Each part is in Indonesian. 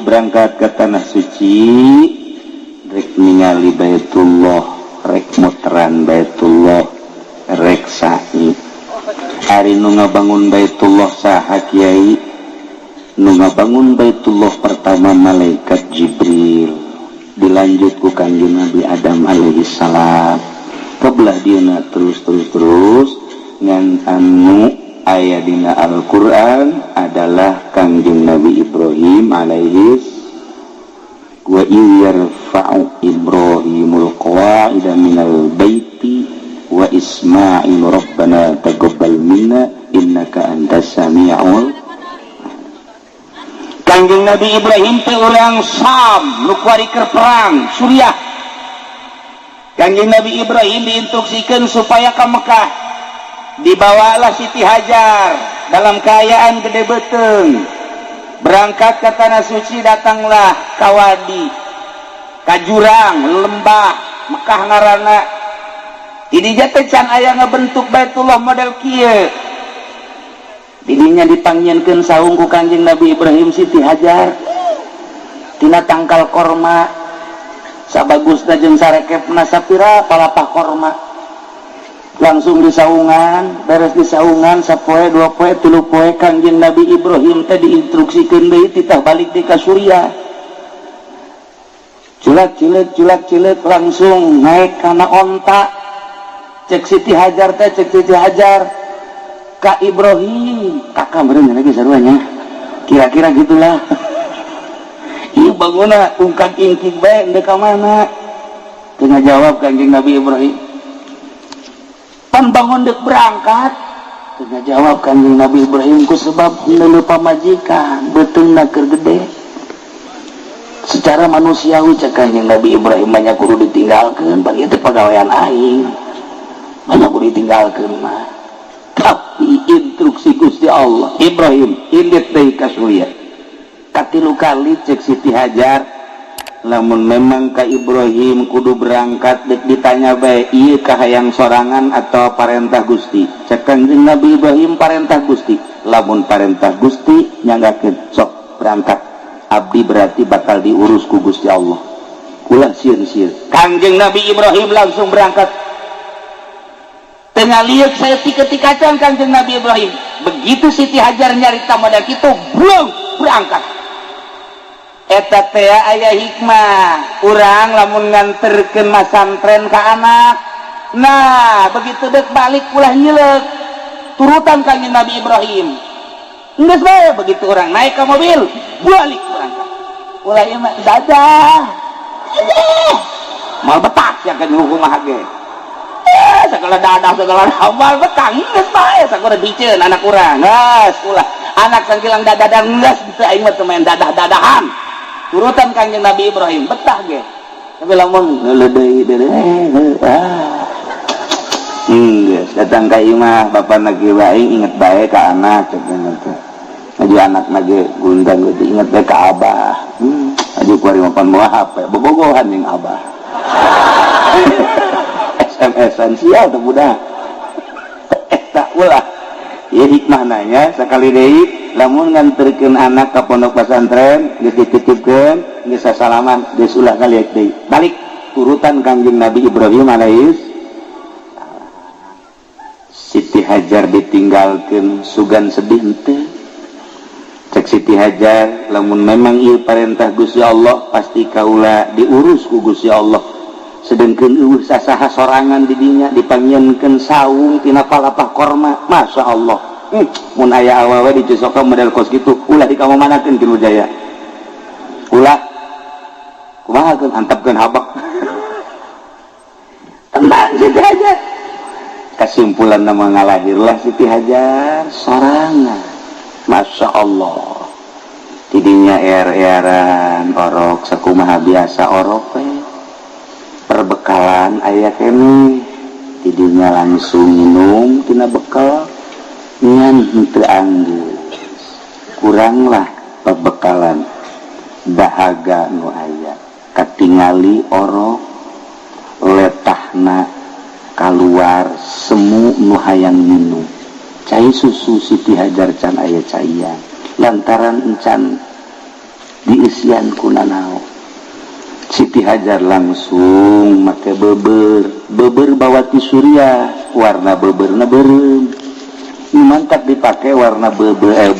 berangkat ke tanah suci rek ningali Baitullah, rek muteran Baitullah, rek sa'i. Hari nu ngabangun Baitullah saha kiai? Nu ngabangun Baitullah pertama malaikat Jibril, dilanjut ku Kanjeng Nabi Adam alaihi salam. Kebelah dina terus ngan anu aya dina Al-Qur'an adalah Kanjeng Nabi Ibrahim alaihi wa yarfa'u Ibrahimul qawa'ida minal baiti wa Ismail rabbana taqabbal minna innaka antas sami'ul. Kanjeng Nabi Ibrahim teh urang Sam nu kuari keur perang Suriah. Kanjeng Nabi Ibrahim diinstruksikan supaya ke Mekah, dibawalah Siti Hajar dalam keadaan gede beteng, berangkat ke tanah suci, datanglah ka wadi, ka jurang lembah Mekah ngaranna. Didinya teh can aya ngabentuk Baitullah model kieu. Didinya dipangyenkeun saung ku Kanjeng Nabi Ibrahim Siti Hajar tina tangkal korma sabagusna jeung sarekepna sapira palapah korma. Langsung disaungan, beres disaungan sapoe dua poe tilu poe Kanjeng Nabi Ibrahim teh diinstruksikeun deui titah balik di ka Suriah. Culak-cileuk langsung naik kana onta. Cek Siti Hajar teh Kak Ibrahim, kakak meureun lagi saruanya. Kira-kira gitulah. Ieu bangunna ungkang ingking bae endeu ka mana? Teu ngajawab Kanjeng Nabi Ibrahim. Pan bangun dek berangkat, teu ngajawab Kanjeng Nabi Ibrahim ku sebab henteu pamajikan, beutungna keur gede. Secara manusiawi cek Kanjeng Nabi Ibrahim nya kudu ditinggalkeun, pan ieu teh pagawean aing. Mana kudu ditinggalkeun mah. Tapi instruksi Gusti Allah, Ibrahim indit deui ka Suriah. Katilu kali cek Siti Hajar, lamun memang ka Ibrahim kudu berangkat dek ditanya bae ieu kahayang sorangan atau parentah Gusti. Cek Kanjeng Nabi Ibrahim parentah Gusti. Lamun parentah Gusti nyanggakeun sok berangkat. Abdi berarti bakal diurus ku Gusti Allah. Ulah sieun-sieun. Kanjeng Nabi Ibrahim langsung berangkat. Tengah liuk saya tiketikacan Kanjeng Nabi Ibrahim. Begitu Siti Hajar nyarita modal kitu, blong berangkat. Eta teh aya hikmah. Urang lamun nganterkeun masantren ka anak. Nah, begitu dek balik ulah nyeleuk. Turutan Kanjeng Nabi Ibrahim. Geus bae begitu orang naik ke mobil, balik berangkat. Ulah ieu mah dadah. Mal betak ya kan hukum mah ge. Segala dadah segala hambal betang geus bae sakuda biceun anak urang. Geus ulah anak sangkilang dadah geus teu aing mah teu main dadah-dadahan. Turutan Kanjeng Nabi Ibrahim betah ge. Tapi lamun leudeuy geus datang ka ieu mah bapana ge bae inget bae ka anak cenah teh. Aju anak lagi gundang gitu inget bae ka abah. Aju kuari mapan moal HP bobogohan jeung abah. SMS-an sia teu budak. Eta ulah. Ieu hikmah nanya sakali deui lamun nganterkeun anak ka pondok pesantren geus dititipkeun geus sasalaman geus ulah ngaliek deui. Balik turutan Kanjeng Nabi Ibrahim alaihis. Siti Hajar ditinggalkeun sugan sedih henteu. Cek Siti Hajar lamun memang ieu parentah Gusti Allah pasti kaula diurus ku Gusti Allah. Sedengkeun eueuh sasaha sorangan di dinya dipangieunkeun saung tina palapah korma, masya Allah. Mun aya awewe dicocokan model kos kitu ulah dikamanakeun Kilu Jaya. Ulah kumaha keun antepkeun habak. Tenang Siti Hajar. Kesimpulan nama ngalahirlah Siti Hajar sorangan, masya Allah. Tidinya er-eran orok sakumaha biasa orok perbekalan aya kene tidinya langsung minum tina bekal ngan henteu anggeus kuranglah pembekalan dahaga nu aya katingali orok letahna kaluar semu nu hayang minum cai susu Siti Hajar can aya caian lantaran encan diisian ku nanaon. Siti Hajar langsung make beber bawa ti surya, warna beberna beureum. Mantap dipakai warna beber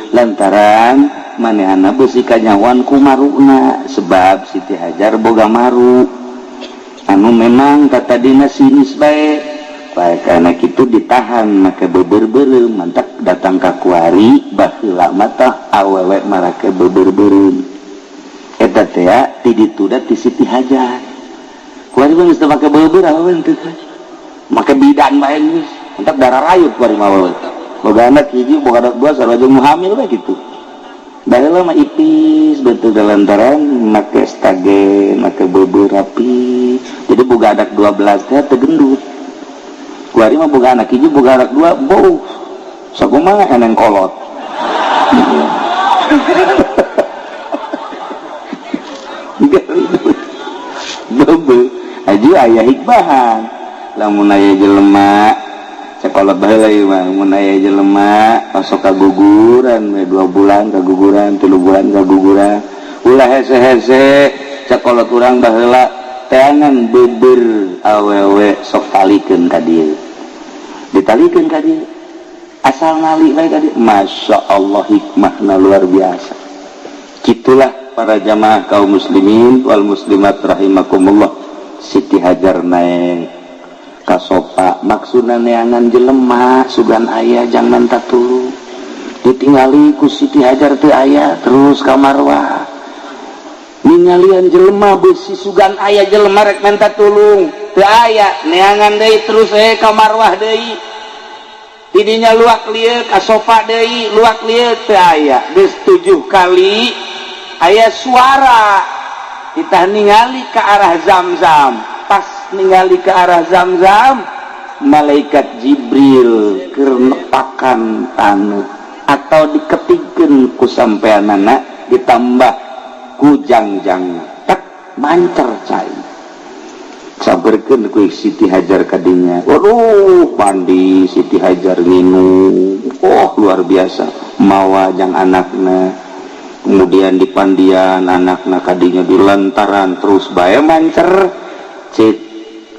lantaran manehna beusi kanyawan ku maruna, sebab Siti Hajar boga maru anu memang kata dina sinis bae. Karena kitu ditahan make beber beureum, mantap datang ka kuari baheula mata awewe marake beber beureum. Eta teh ti ditu da ti Siti Hajar. Kuari mah geus teu make beber awewe teh. Make bidan bae geus. Mantap darah rayut kuari mah awewe. Boga anak hiji, boga anak dua sareng hamil bae kitu. Baheula mah ipis betul lantaran make stagen, make beber rapi. Jadi boga anak 12 teh teu gendut. Kuari mah boga anak hiji, boga anak dua bau. Sakumaha eneng kolot. Bebe aju aya hikmahan lamun aya jelema sakolot baheula ieu mah mun aya jelema masuk kaguguran 2 bulan kaguguran 3 bulan kaguguran ulah hese-hese sakolot urang baheula teangan beber awewe sok talikeun ka dieu ditalikeun ka dieu asal nali bae ka dieu masyaallah hikmahna luar biasa. Kitulah para jamaah kaum muslimin wal muslimat rahimakumullah. Siti Hajar naik kasopa maksudna neangan jelema sugan aya jangan tatulu ditinggali ku Siti Hajar teu aya terus ka Marwah ningalian jelema beusi sugan aya jelema rek minta tulung teu aya neangan deui terus ka Marwah deui tidinya luak lieu kasopa deui luak lieu teu aya geus 7 kali aya suara kita ningali ke arah Zamzam. Pas ningali ke arah Zamzam malaikat Jibril keur nepakan taneuh atau dikepikeun ku sampeanana ditambah ku jangjangna tak mancer cai sabarkeun ku Siti Hajar kadinya. Waduh mandi Siti Hajar nginum luar biasa mawa jang anakna. Kemudian di pandian anakna kadinya di lantaran terus bae mancer cit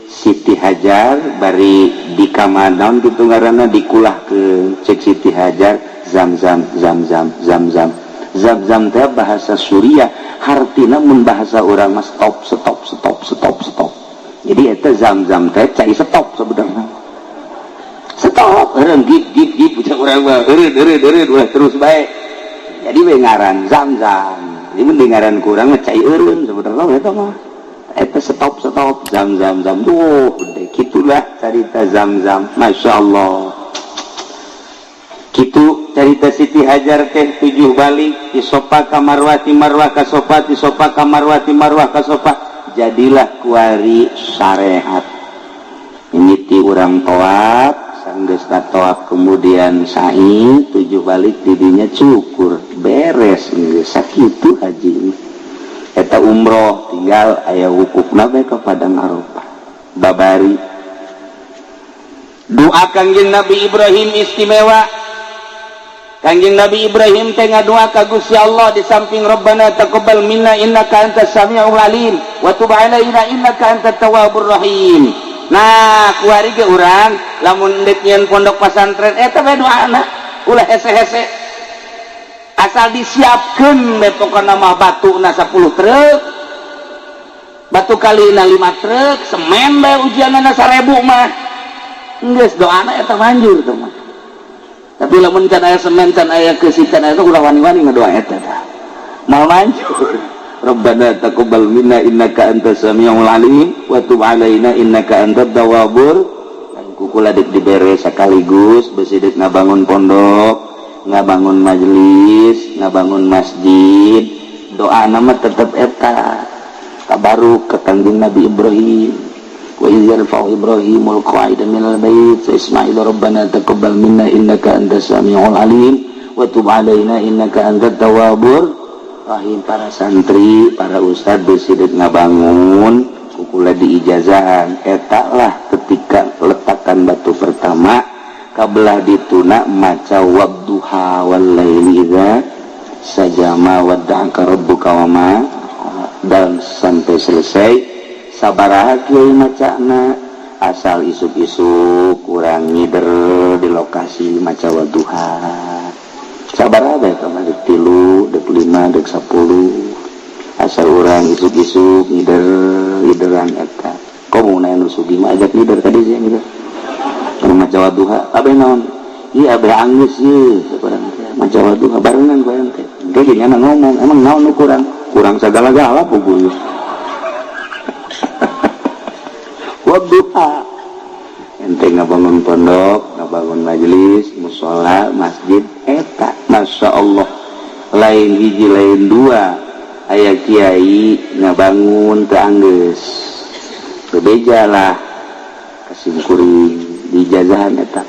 Siti Hajar bari di kamanaon gitu ngaranna dikulah ke cek Siti Hajar Zamzam teh bahasa Suriah hartina mun bahasa urang mah stop jadi eta Zamzam teh cai stop sebenarnya stop eureun gip pucuk urang mah eureun ulah terus bae jadi ngaran Zamzam. Jadi mendengaran kurang ngecai eureun sebenarnya eta mah. Eta stop Zamzam. Gede kitulah cerita Zamzam. Masyaallah. Kitu cerita Siti Hajar teh 7 balik di sofa ka Marwah ti Marwah ka sofa ti sofa ka Marwah ti Marwah ka sofa. Jadilah kuari syariat. Ini ti urang tawaf sanggeus tawaf kemudian sa'i 7 balik didinya cukur beres geus sakitu haji eta umroh tinggal aya wukufna bae ka Padang Arafah babari doa Kangjeng Nabi Ibrahim istimewa. Kangjeng Nabi Ibrahim teh ngadoa ka Gusti Allah di samping Rabbana taqabbal minna innaka antas samiul alim wa tub alaina innaka antat tawwabur rahim. Nah kuari ge urang lamun deuk nyeun pondok pesantren eta bae doana ulah hese-hese asal disiapkeun bae pokona mah batuna 10 truk batu kalina 5 truk semen bae ujianna 1000 mah geus doana eta manjur tuh mah. Tapi lamun can aya semen can aya keusikan eta ulah wani-wani ngadoa eta tah mal manjur. Rabbana taqabbal minna innaka antas samiul alim wa tub alaina innaka antat tawwabur. Kukula deuk dibere sakaligus beusi deuk ngabangun pondok, ngabangun majelis, ngabangun masjid. Doa nama tetep eta. Tabaruk ka Kangjeng Nabi Ibrahim. Wa idh yarfa'u Ibrahimul qa'ida minal bait wa Ismail rabbana taqabbal minna innaka antas samiul alim wa tub alaina innaka antat tawwabur rahim. Para santri, para ustad besidet ngabangun kukula di ijazahan eta lah ketika letakan batu pertama kabelah dituna maca wadduha wal laili idza sajama wadda'aka rabbuka wa ma, dan sampai selesai sabaraha kieu macana asal isuk-isuk kurang ngider di lokasi maca wadduha sabaraha bae kamari 3 dek 5 dek 10 asal urang isuk-isuk ngideran eta komo anu sugi mah ajak ngider tadi sih ngider maca wadduha abeh naon ieu abeh anggeus ieu sabarang maca wadduha barengan bareng teh ge nya ngomong emang naon nu kurang segala-gala pokoknya wadduha ente ngabangun pondok ngabangun majelis mushola masjid eta masya Allah lain hiji lain dua aya kiai ngabangun teu anggeus bebeja lah kasimkuring di jazahan eta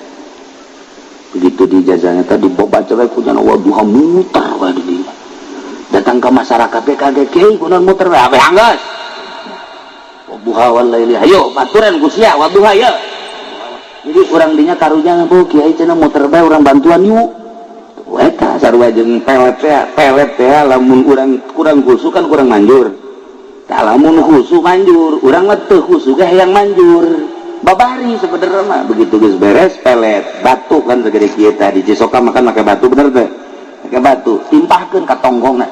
begitu di jazahan eta dibaca we ku jana wadduha mutar wae di datang ke masyarakat kaget kiai kunaon muter we abeh anggeus wadduha wal laili hayo baturan ku sia wadduha ya jadi urang dinya karunya bu kiai cenah muter bae urang bantuan yuk eta sarua jeung pelet teh lamun urang kurang khusu kan kurang manjur tah lamun khusu manjur urang mah teu khusu ge hayang manjur babari sebenarnya mah begitu geus beres pelet batu kan segede kieu tadi Cisoka makan make batu bener teh make batu timpahkeun ka tonggongna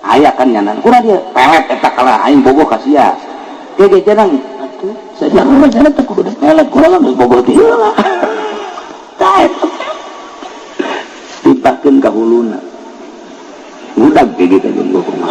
aya kan nyanan kurang dia pelet eta kalah aing bogoh ka sia ge cenang atuh sajarna mah cenah teh kudu pelet kurang geus bogoh teh heula tah timpahkeun ka huluna budak ge gitu jeung bogoh mah